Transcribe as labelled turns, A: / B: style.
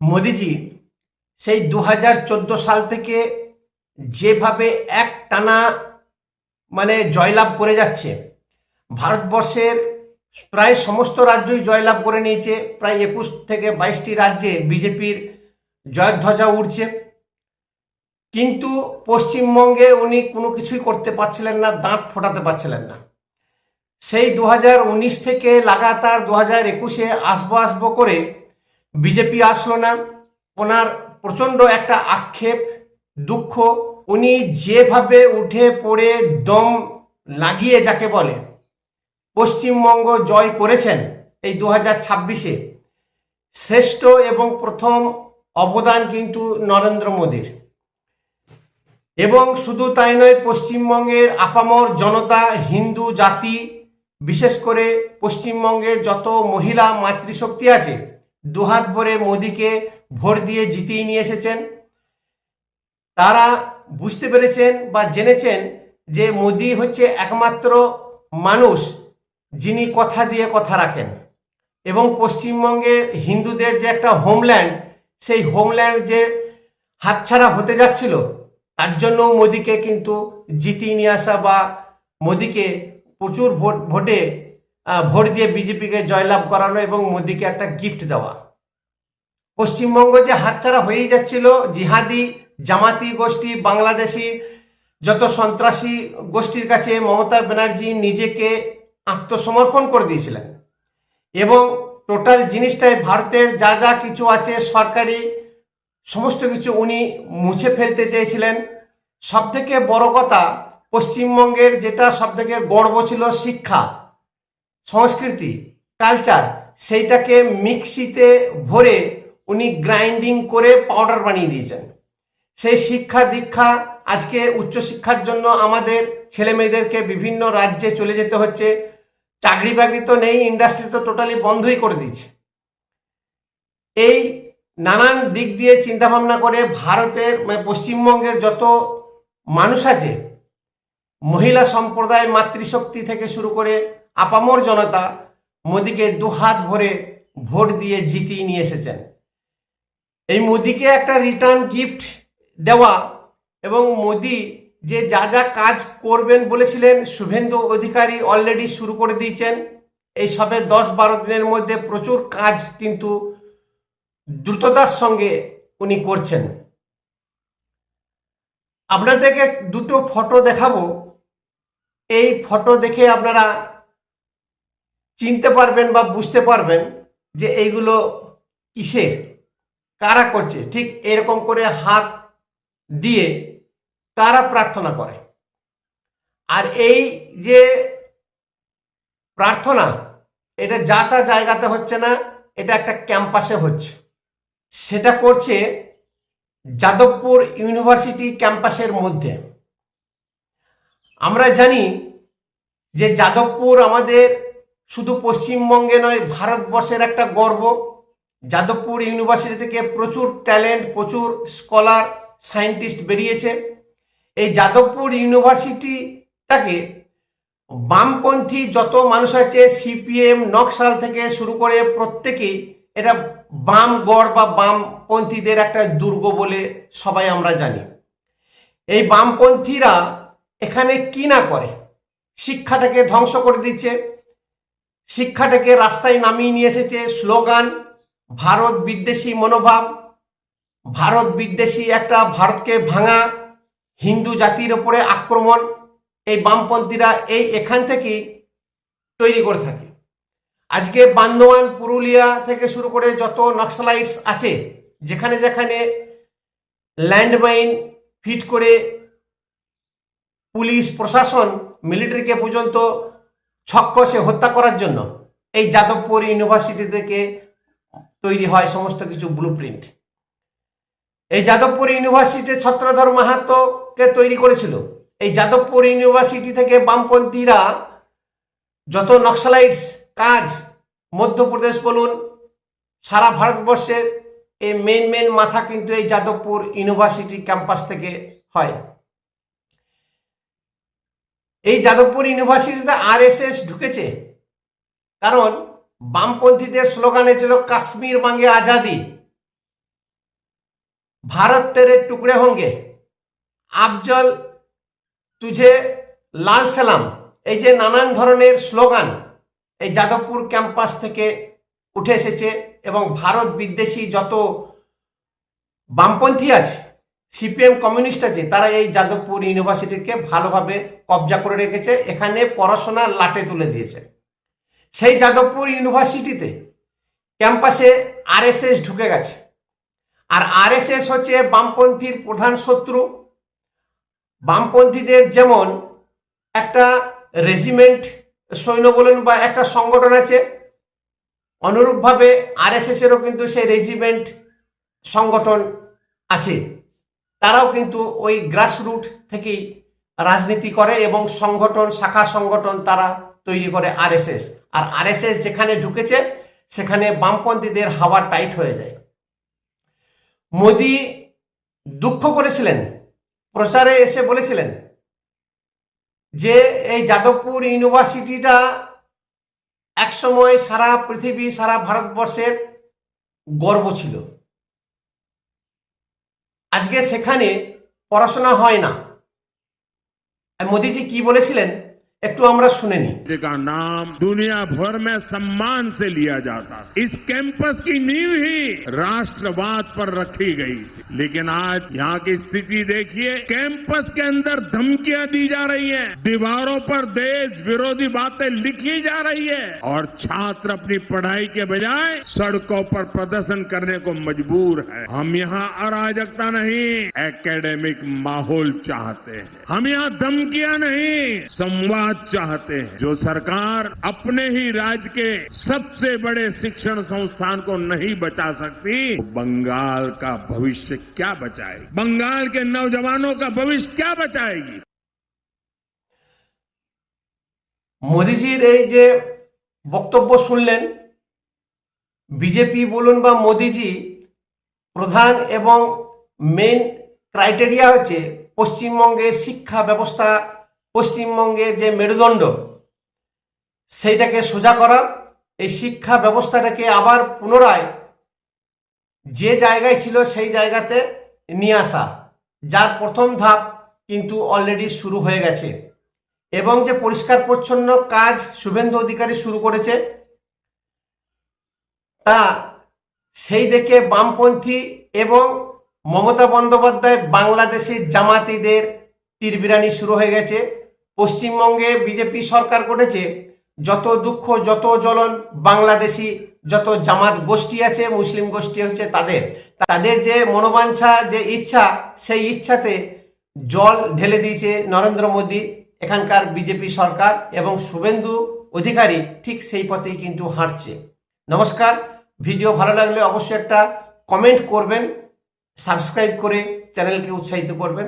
A: মোদিজি সেই 2014 সাল থেকে যেভাবে এক টানা জয়লাভ করে যাচ্ছে, ভারতবর্ষের প্রায় সমস্ত রাজ্যই জয়লাভ করে নিয়েছে। প্রায় 21 থেকে 22টি রাজ্যে বিজেপির জয়ধ্বজা উড়ছে, কিন্তু পশ্চিমবঙ্গে উনি কোনো কিছুই করতে পারছিলেন না, দাঁত ফোটাতে পারছিলেন না। সেই 2019 থেকে লাগাতার 2021-এ আসবো করে বিজেপি আসলো না। ওনার প্রচণ্ড একটা আক্ষেপ, দুঃখ। উনি যেভাবে উঠে পড়ে দম লাগিয়ে যাকে বলে পশ্চিমবঙ্গ জয় করেছেন এই 2026-এ, শ্রেষ্ঠ এবং প্রথম অবদান কিন্তু নরেন্দ্র মোদীর। এবং শুধু তাই নয়, পশ্চিমবঙ্গের আপামর জনতা, হিন্দু জাতি, বিশেষ করে পশ্চিমবঙ্গের যত মহিলা মাতৃশক্তি আছে, দুহাত ভরে মোদীকে ভোট দিয়ে জিতিয়ে নিয়ে এসেছেন। তারা বুঝতে পেরেছেন বা জেনেছেন যে মোদী হচ্ছে একমাত্র মানুষ যিনি কথা দিয়ে কথা রাখেন। এবং পশ্চিমবঙ্গে হিন্দুদের যে একটা হোমল্যান্ড, সেই হোমল্যান্ড যে হাতছাড়া হতে যাচ্ছিল, তার জন্য মোদীকে কিন্তু জিতিয়ে নিয়ে আসা বা মোদীকে প্রচুর ভোট দিয়ে বিজেপিকে জয়লাভ করানো এবং মোদীকে একটা গিফট দেওয়া। পশ্চিমবঙ্গ যে হাতছাড়া হয়েই যাচ্ছিল, জিহাদি জামাতি গোষ্ঠী, বাংলাদেশি যত সন্ত্রাসী গোষ্ঠীর কাছে মমতা ব্যানার্জি নিজেকে আত্মসমর্পণ করে দিয়েছিলেন। এবং টোটাল জিনিসটাই ভারতের যা যা কিছু আছে সরকারি সমস্ত কিছু উনি মুছে ফেলতে চেয়েছিলেন। সবথেকে বড় কথা, পশ্চিমবঙ্গের যেটা সবথেকে গর্ব ছিল শিক্ষা, সংস্কৃতি, কালচার, সেইটাকে মিক্সিতে ভরে উনি গ্রাইন্ডিং করে পাউডার বানিয়ে দিয়েছেন। সেই শিক্ষা দীক্ষা আজকে উচ্চশিক্ষার জন্য আমাদের ছেলে মেয়েদেরকে বিভিন্ন রাজ্যে চলে যেতে হচ্ছে। চাকরি বাকরি তো নেই, ইন্ডাস্ট্রি তো টোটালি বন্ধই করে দিয়েছে। এই নানান দিক দিয়ে চিন্তাভাবনা করে ভারতের পশ্চিমবঙ্গের যত মানুষ আছে, মহিলা সম্প্রদায়, মাতৃশক্তি থেকে শুরু করে আপামর জনতা, মোদীকে দুহাত ভরে ভোট দিয়ে জিতিয়ে নিয়ে এসেছেন। এই মোদীকে একটা রিটার্ন গিফট দেওয়া এবং মোদী যে যা যা কাজ করবেন বলেছিলেন, শুভেন্দু অধিকারী অলরেডি শুরু করে দিয়েছেন। এই সবে 10-12 দিনের মধ্যে প্রচুর কাজ কিন্তু দ্রুততার সঙ্গে উনি করছেন। আপনাদেরকে দুটো ফটো দেখাবো। এই ফটো দেখে আপনারা চিনতে পারবেন বা বুঝতে পারবেন যে এইগুলো কিসের, কারা করছে। ঠিক এরকম করে হাত দিয়ে কারা প্রার্থনা করে। আর এই যে প্রার্থনা, এটা যা তা জায়গাতে হচ্ছে না, এটা একটা ক্যাম্পাসে হচ্ছে। সেটা করছে যাদবপুর ইউনিভার্সিটি ক্যাম্পাসের মধ্যে। আমরা জানি যে যাদবপুর আমাদের শুধু পশ্চিমবঙ্গে নয়, ভারতবর্ষের একটা গর্ব। যাদবপুর ইউনিভার্সিটি থেকে প্রচুর ট্যালেন্ট, প্রচুর স্কলার, সায়েন্টিস্ট বেরিয়েছে। এই যাদবপুর ইউনিভার্সিটিটাকে বামপন্থী যত মানুষ আছে, সিপিএম, নকশাল থেকে শুরু করে প্রত্যেকেই এটা বামগড় বা বামপন্থীদের একটা দুর্গ বলে সবাই আমরা জানি। এই বামপন্থীরা এখানে কি না করে, শিক্ষাটাকে ধ্বংস করে দিচ্ছে, শিক্ষাটাকে রাস্তায় নামিয়ে নিয়ে এসেছে। স্লোগান ভারত বিদ্বেষী মনোভাব, ভারত বিদ্বেষী একটা, ভারতকে ভাঙা, হিন্দু জাতির ওপরে আক্রমণ, এই বামপন্থীরা এখান থেকেই তৈরি করে থাকে। আজকে বান্দোয়ান, পুরুলিয়া থেকে শুরু করে যত নক্সালাইটস আছে, যেখানে যেখানে ল্যান্ডমাইন ফিট করে পুলিশ প্রশাসন, মিলিটারিকে পর্যন্ত ছক্কসে হত্যা করার জন্য, এই যাদবপুর ইউনিভার্সিটি থেকে তৈরি হয় সমস্ত কিছু ব্লুপ্রিন্ট। এই যাদবপুর ইউনিভার্সিটির ছত্রধর মাহাতোকে তৈরি করেছিল। এই যাদবপুর ইউনিভার্সিটি থেকে বামপন্থীরা যত নক্সালাইটস কাজ, মধ্যপ্রদেশ বলুন, সারা ভারতবর্ষের এই মেন মাথা কিন্তু এই যাদবপুর ইউনিভার্সিটি ক্যাম্পাস থেকে হয়। এই যাদবপুর ইউনিভার্সিটিতে আরএসএস ঢুকেছে, কারণ বামপন্থীদের স্লোগানে ছিল কাশ্মীর মাঙ্গে আজাদি। भारत तेरे टुकड़े होंगे, আফজল তুঝে লাল সালাম, এই যে নানান ধরনের স্লোগান এই যাদবপুর ক্যাম্পাস থেকে উঠে এসেছে এবং ভারত বিদ্বেষী যত বামপন্থী আছে, সিপিএম কমিউনিস্ট আছে, তারা এই যাদবপুর ইউনিভার্সিটিকে ভালোভাবে কবজা করে রেখেছে, এখানে পড়াশোনার লাটে তুলে দিয়েছে। সেই যাদবপুর ইউনিভার্সিটিতে ক্যাম্পাসে আরএসএস ঢুকে গেছে, আর আরএসএস হচ্ছে বামপন্থীর প্রধান শত্রু। বামপন্থীদের যেমন একটা রেজিমেন্ট সৈন্য বলুন বা একটা সংগঠন আছে, অনুরূপভাবে আরএসএস এরও কিন্তু সেই রেজিমেন্ট সংগঠন আছে। তারাও কিন্তু ওই গ্রাসরুট থেকেই রাজনীতি করে এবং সংগঠন, শাখা সংগঠন তারা তৈরি করে আরএসএস। আর আরএসএস যেখানে ঢুকেছে সেখানে বামপন্থীদের হাওয়া টাইট হয়ে যায়। মোদি দুঃখ করেছিলেন, প্রচারে এসে বলেছিলেন যে এই যাদবপুর ইউনিভার্সিটিটা একসময় সারা পৃথিবী, সারা ভারতবর্ষের গর্ব ছিল, আজকে সেখানে পড়াশোনা হয় না। মোদিজি কি বলেছিলেন একটু আমরা শুনে নি।
B: का नाम दुनिया भर में सम्मान से लिया जाता था। इस कैंपस की नींव ही राष्ट्रवाद पर रखी गई थी, लेकिन आज यहाँ की स्थिति देखिए, कैंपस के अंदर धमकियां दी जा रही हैं, दीवारों पर देश विरोधी बातें लिखी जा रही है और छात्र अपनी पढ़ाई के बजाय सड़कों पर प्रदर्शन करने को मजबूर है। हम यहाँ अराजकता नहीं, एकेडमिक माहौल चाहते हैं। हम यहाँ धमकियां नहीं, संवाद चाहते हैं। जो सरकार अपने ही राज्य के सबसे बड़े शिक्षण संस्थान को नहीं बचा सकती, बंगाल का भविष्य क्या बचाएगी? बंगाल के नौजवानों का भविष्य क्या बचाएगी?
A: মোদিজির এই যে বক্তব্য শুনলেন, বিজেপি বলুন বা মোদিজি, প্রধান এবং মেন ক্রাইটেরিয়া হচ্ছে পশ্চিমবঙ্গের শিক্ষা ব্যবস্থা, পশ্চিমবঙ্গের যে মেরুদণ্ড সেইটাকে সোজা করা, এই শিক্ষা ব্যবস্থাটাকে আবার পুনরায় যে জায়গায় ছিল সেই জায়গাতে নিয়ে আসা, যার প্রথম ধাপ কিন্তু অলরেডি শুরু হয়ে গেছে। এবং যে পরিষ্কার পরিচ্ছন্ন কাজ শুভেন্দু অধিকারী শুরু করেছে, তা সেই দেখে বামপন্থী এবং মমতা বন্দ্যোপাধ্যায় বাংলাদেশের জামাতিদের তীরবিরানি শুরু হয়ে গেছে। পশ্চিমবঙ্গে বিজেপি সরকার করেছে, যত দুঃখ যত জ্বলন বাংলাদেশি যত জামাত গোষ্ঠী আছে, মুসলিম গোষ্ঠী হচ্ছে তাদের যে মনোবাঞ্ছা, যে ইচ্ছা, সেই ইচ্ছাতে জল ঢেলে দিয়েছে নরেন্দ্র মোদী, এখানকার বিজেপি সরকার, এবং শুভেন্দু অধিকারী ঠিক সেই পথেই কিন্তু হাঁটছে। নমস্কার, ভিডিও ভালো লাগলে অবশ্যই একটা কমেন্ট করবেন, সাবস্ক্রাইব করে চ্যানেলকে উৎসাহিত করবেন।